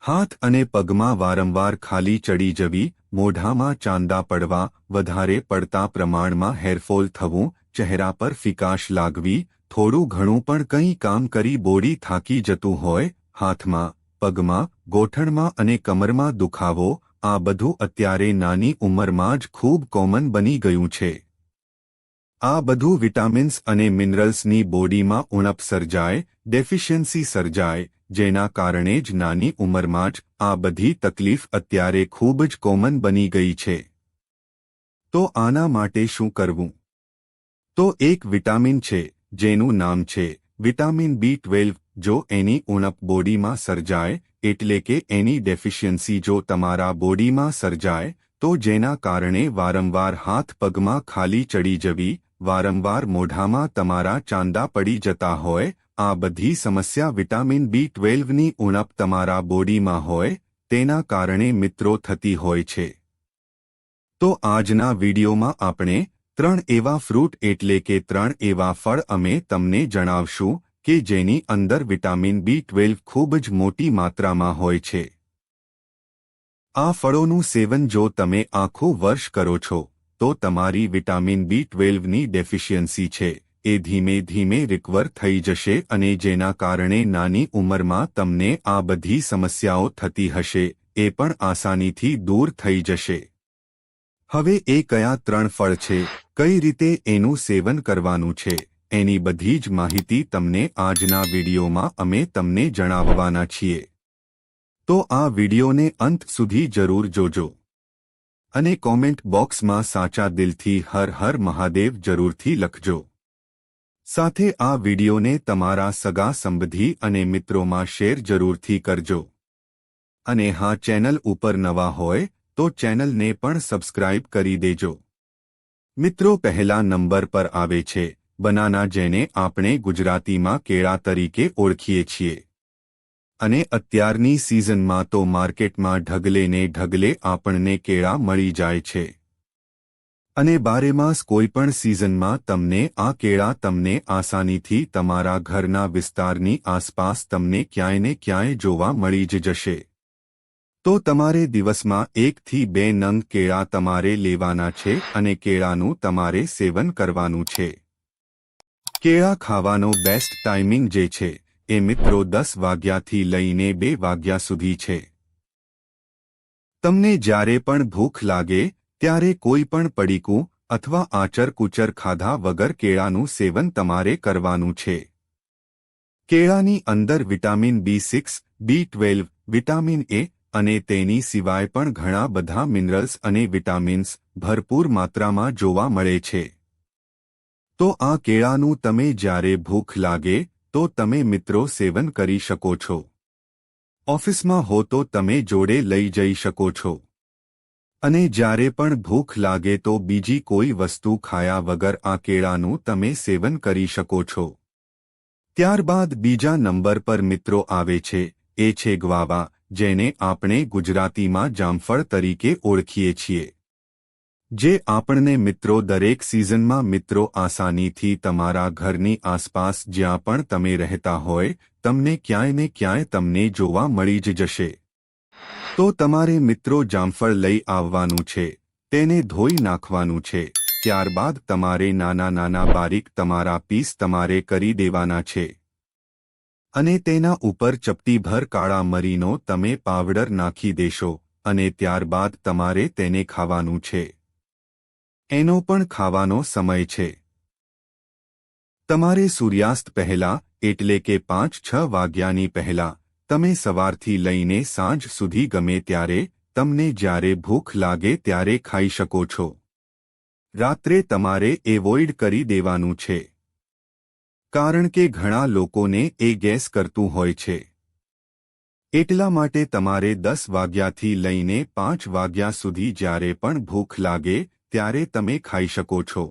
હાથ અને પગમાં વારંવાર ખાલી ચડી જવી, મોઢામાં ચાંદા પડવા, વધારે પડતા પ્રમાણમાં હેરફોલ થવું, ચહેરા પર ફિકાશ લાગવી, થોડું ઘણું પણ કંઈ કામ કરી બોડી થાકી જતું હોય, હાથમાં, પગમાં, ગોઠણમાં અને કમરમાં દુખાવો, આ બધું અત્યારે નાની ઉંમરમાં જ ખૂબ કોમન બની ગયું છે. આ બધું વિટામિન્સ અને મિનરલ્સની બોડીમાં ઉણપ સર્જાય, ડેફિશિયન્સી સર્જાય, જેના કારણે જ નાની ઉંમરમાં જ આ બધી તકલીફ અત્યારે ખૂબ જ કોમન બની ગઈ છે. તો આના માટે શું કરવું? તો એક વિટામિન છે, જેનું નામ છે વિટામિન B12. જો એની ઉણપ બોડીમાં સર્જાય, એટલે કે એની ડેફિશિયન્સી જો તમારા બોડીમાં સર્જાય, તો જેના કારણે વારંવાર હાથ પગમાં ખાલી ચડી જવી, વારંવાર મોઢામાં તમારા ચાંદા પડી જતા હોય, આ બધી સમસ્યા વિટામિન B12ની ઉણપ તમારા બોડીમાં હોય, તેના કારણે મિત્રો થતી હોય છે. તો આજના વિડીયોમાં આપણે 3 એવા ફ્રૂટ એટલે કે 3 એવા ફળ અમે તમને જણાવશું કે જેની અંદર વિટામિન B12 ખૂબ જ મોટી માત્રામાં હોય છે. આ ફળોનું સેવન જો તમે આખું વર્ષ કરો છો, તો તમારી વિટામિન B12ની ડેફિશિયન્સી છે એ ધીમે ધીમે રિકવર થઈ જશે અને જેના કારણે નાની ઉંમરમાં તમને આ બધી સમસ્યાઓ થતી હશે એ પણ આસાનીથી દૂર થઈ જશે. હવે એ કયા 3 ફળ છે, કઈ રીતે એનું સેવન કરવાનું છે, એની બધી જ માહિતી તમને આજના વિડીયોમાં અમે તમને જણાવવાના છીએ. તો આ વિડીયોને અંત સુધી જરૂર જોજો અને કોમેન્ટ બોક્સમાં સાચા દિલથી હર હર મહાદેવ જરૂરથી લખજો. સાથે આ વિડીયોને તમારા સગા સંબંધી અને મિત્રોમાં શેર જરૂરથી કરજો. અને હા, ચેનલ ઉપર નવા હોય તો ચેનલને પણ સબસ્ક્રાઇબ કરી દેજો. મિત્રો, પહેલા નંબર પર આવે છે બનાના, જેને આપણે ગુજરાતીમાં કેળા તરીકે ઓળખીએ છીએ. અને અત્યારની સિઝનમાં તો માર્કેટમાં ઢગલે ને ઢગલે આપણને કેળા મળી જાય છે. અને બારેમાસ કોઈપણ સિઝનમાં તમને આ કેળા તમને આસાનીથી તમારા ઘરના વિસ્તારની આસપાસ તમને ક્યાંય ને ક્યાંય જોવા મળી જ જશે. તો તમારે દિવસમાં 1 થી 2 નંગ કેળા તમારે લેવાના છે અને કેળાનું તમારે સેવન કરવાનું છે. કેળા ખાવાનો બેસ્ટ ટાઈમિંગ જે છે એ મિત્રો 10 વાગ્યાથી લઈને 2 વાગ્યા સુધી છે. તમને જ્યારે પણ ભૂખ લાગે ત્યારે કોઈ પણ પડીકું અથવા આચર-કુચર ખાધા વગર કેળાનું સેવન તમારે કરવાનું છે. કેળાની અંદર vitamin B6, B12, vitamin A અને તેની સિવાય પણ ઘણા બધા મિનરલ્સ અને વિટામિન્સ ભરપૂર માત્રામાં જોવા મળે છે. તો આ કેળાનું તમે જ્યારે ભૂખ લાગે તો તમે મિત્રો સેવન કરી શકો છો. ઓફિસમાં હો તો તમે જોડે લઈ જઈ શકો છો. અને જ્યારે પણ ભૂખ લાગે તો બીજી કોઈ વસ્તુ ખાયા વગર આ કેળાનું તમે સેવન કરી શકો છો. ત્યારબાદ બીજા નંબર પર મિત્રો આવે છે એ છે ગ્વાવા, જેને આપણે ગુજરાતીમાં જામફળ તરીકે ઓળખીએ છીએ. જે આપણને મિત્રો દરેક સિઝનમાં મિત્રો આસાનીથી તમારા ઘરની આસપાસ જ્યાં પણ તમે રહેતા હોય, તમને ક્યાંય ને ક્યાંય તમને જોવા મળી જ જશે. તો તમારે મિત્રો જામફળ લઈ આવવાનું છે, તેને ધોઈ નાખવાનું છે, ત્યારબાદ તમારે નાના નાના બારીક તમારા પીસ તમારે કરી દેવાના છે. અને તેના ઉપર ચપટીભર કાળા મરીનો તમે પાવડર નાખી દેશો અને ત્યારબાદ તમારે તેને ખાવાનું છે. એનો પણ ખાવાનો સમય છે. તમારે સૂર્યાસ્ત પહેલા એટલે કે 5-6 વાગ્યાની પહેલા તમે સવારથી લઈને સાંજ સુધી ગમે ત્યારે તમને જ્યારે ભૂખ લાગે ત્યારે ખાઈ શકો છો. રાત્રે તમારે એવોઇડ કરી દેવાનું છે. કારણ કે ઘણા લોકોને એ ગેસ કરતું હોય છે. એટલા માટે તમારે 10 વાગ્યાથી લઈને 5 વાગ્યા સુધી જ્યારે પણ ભૂખ લાગે ત્યારે તમે ખાઈ શકો છો.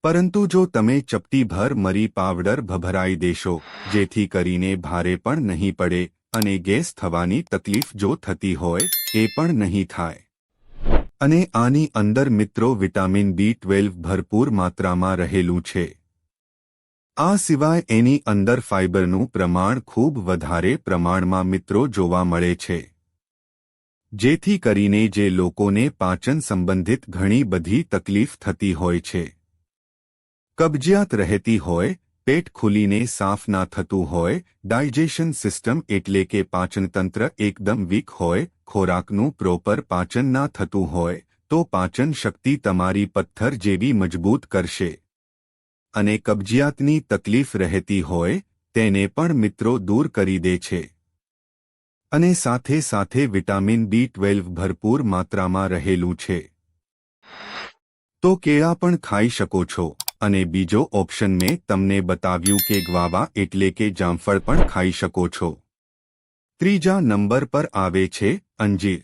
પરંતુ જો તમે ચપટીભર મરી પાવડર ભભરાઈ દેશો, જેથી કરીને ભારે પણ નહીં પડે અને ગેસ થવાની તકલીફ જો થતી હોય એ પણ નહીં થાય. અને આની અંદર મિત્રો વિટામિન B12 ભરપૂર માત્રામાં રહેલું છે. આ સિવાય એની અંદર ફાઇબરનું પ્રમાણ ખૂબ વધારે પ્રમાણમાં મિત્રો જોવા મળે છે, જેથી કરીને જે લોકોને પાચન સંબંધિત ઘણી બધી તકલીફ થતી હોય છે, કબજિયાત રહેતી હોય, પેટ ખુલીને સાફ ના થતું હોય, ડાયજેશન સિસ્ટમ એટલે કે પાચનતંત્ર એકદમ વીક હોય, ખોરાકનું પ્રોપર પાચન ના થતું હોય, તો પાચન શક્તિ તમારી પથ્થર જેવી મજબૂત કરશે અને કબજિયાતની તકલીફ રહેતી હોય તેને પણ મિત્રો દૂર કરી દે છે અને સાથે સાથે વિટામિન B12 ભરપૂર માત્રામાં રહેલું છે, તો કેળા પણ ખાઈ શકો છો અને બીજો ઓપ્શન મેં તમને બતાવ્યું કે ગ્વાવા એટલે કે જામફળ પણ ખાઈ શકો છો। ત્રીજા નંબર પર આવે છે અંજીર।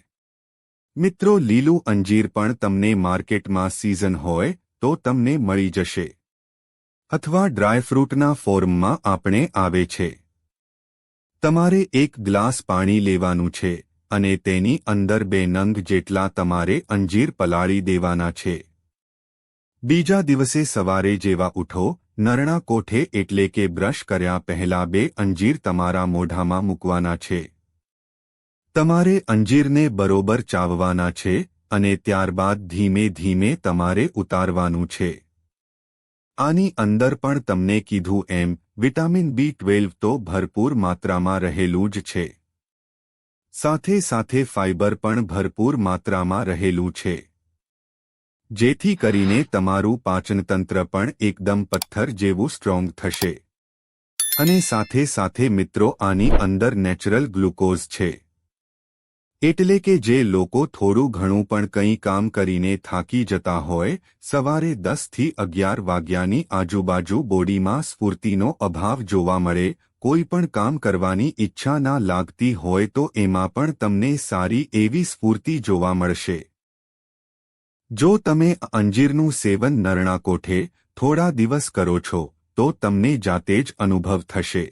મિત્રો લીલું અંજીર પણ તમને માર્કેટમાં સીઝન હોય તો તમને મળી જશે અથવા ડ્રાયફ્રૂટના ફોર્મમાં આપણે આવે છે। તમારે એક ગ્લાસ પાણી લેવાનું છે અને તેની અંદર 2 નંગ જેટલા તમારે અંજીર પલાળી દેવાના છે। બીજા દિવસે સવારે જેવા ઉઠો, નરણા કોઠે એટલે કે બ્રશ કર્યા પહેલા 2 અંજીર તમારા મોઢામાં મૂકવાના છે। તમારે અંજીરને બરોબર ચાવવાના છે અને ત્યારબાદ ધીમે ધીમે તમારે ઉતારવાનું છે। આની અંદર પણ તમને કીધું એમ વિટામિન B12 તો ભરપૂર માત્રામાં રહેલું જ છે, સાથે સાથે ફાઇબર પણ ભરપૂર માત્રામાં રહેલું છે, જેથી કરીને તમારું પાચનતંત્ર પણ એકદમ પથ્થર જેવું સ્ટ્રોંગ થશે અને સાથે સાથે મિત્રો આની અંદર નેચરલ ગ્લુકોઝ છે, એટલે કે જે લોકો થોડું ઘણું પણ કંઈ કામ કરીને થાકી જતા હોય, સવારે 10 થી 11 વાગ્યાની આજુબાજુ બોડીમાં સ્ફૂર્તિનો અભાવ જોવા મળે, કોઈ પણ કામ કરવાની ઈચ્છા ના લાગતી હોય તો એમાં પણ તમને સારી એવી સ્ફૂર્તિ જોવા મળશે જો તમે અંજીરનું સેવન નરણા કોઠે થોડા દિવસ કરો છો તો તમને જાતે જ અનુભવ થશે।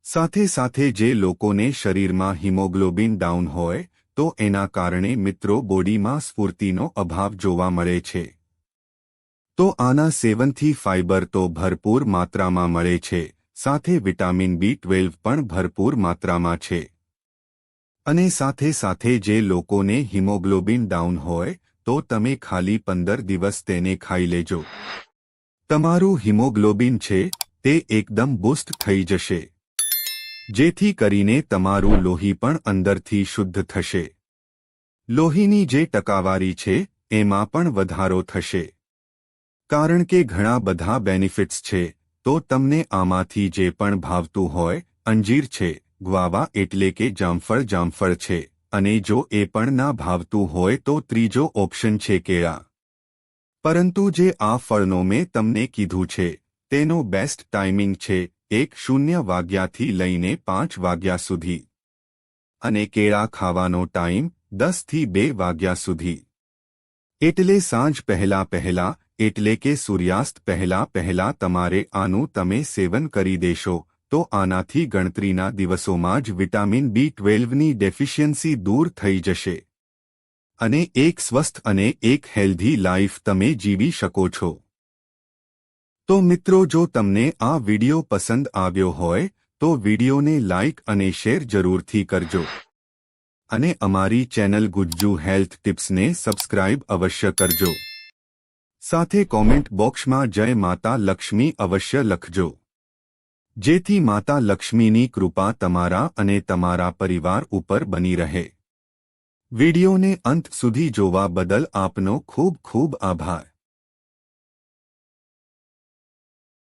સાથે સાથે જે લોકોને શરીરમાં હિમોગ્લોબિન ડાઉન હોય તો એના કારણે મિત્રો બોડીમાં સ્ફૂર્તિનો અભાવ જોવા મળે છે, તો આના સેવનથી ફાઇબર તો ભરપૂર માત્રામાં મળે છે, સાથે વિટામિન B12 પણ ભરપૂર માત્રામાં છે અને સાથે સાથે જે લોકોને હિમોગ્લોબિન ડાઉન હોય તો તમે ખાલી 15 દિવસ તેને ખાઈ લેજો, તમારું હિમોગ્લોબિન છે તે એકદમ બૂસ્ટ થઈ જશે, જેથી કરીને તમારું લોહી પણ અંદરથી શુદ્ધ થશે, લોહીની જે ટકાવારી છે એમાં પણ વધારો થશે, કારણ કે ઘણા બધા બેનિફિટ્સ છે, તો તમને આમાંથી જે પણ ભાવતું હોય, અંજીર છે, ગ્વાવા એટલે કે જામફળ છે અને જો એ પણ ના ભાવતું હોય તો ત્રીજો ઓપ્શન છે કેળા। પરંતુ જે આ ફળનો મેં તમને કીધું છે તેનો બેસ્ટ ટાઈમિંગ છે 1:00 વાગ્યાથી લઈને 5 વાગ્યા સુધી અને કેળા ખાવાનો ટાઈમ 10 થી 2 વાગ્યા સુધી, એટલે સાંજ પહેલા એટલે કે સૂર્યાસ્ત પહેલા તમારે આનું તમે સેવન કરી દેશો તો આનાથી ગણતરીના દિવસોમાં જ વિટામિન B12ની ડેફિશિયન્સી દૂર થઈ જશે અને એક સ્વસ્થ અને એક હેલ્ધી લાઈફ તમે જીવી શકો છો। તો મિત્રો જો તમને આ વિડિયો પસંદ આવ્યો હોય તો વિડિયોને લાઇક અને શેર જરૂરથી કરજો અને અમારી ચેનલ ગુજ્જુ હેલ્થ ટિપ્સને સબસ્ક્રાઇબ અવશ્ય કરજો, સાથે કોમેન્ટ બોક્સમાં જય માતા લક્ષ્મી અવશ્ય લખજો, જેથી માતા લક્ષ્મીની કૃપા તમારા અને તમારા પરિવાર ઉપર બની રહે। વિડિયોને અંત સુધી જોવા બદલ આપનો ખૂબ ખૂબ આભાર।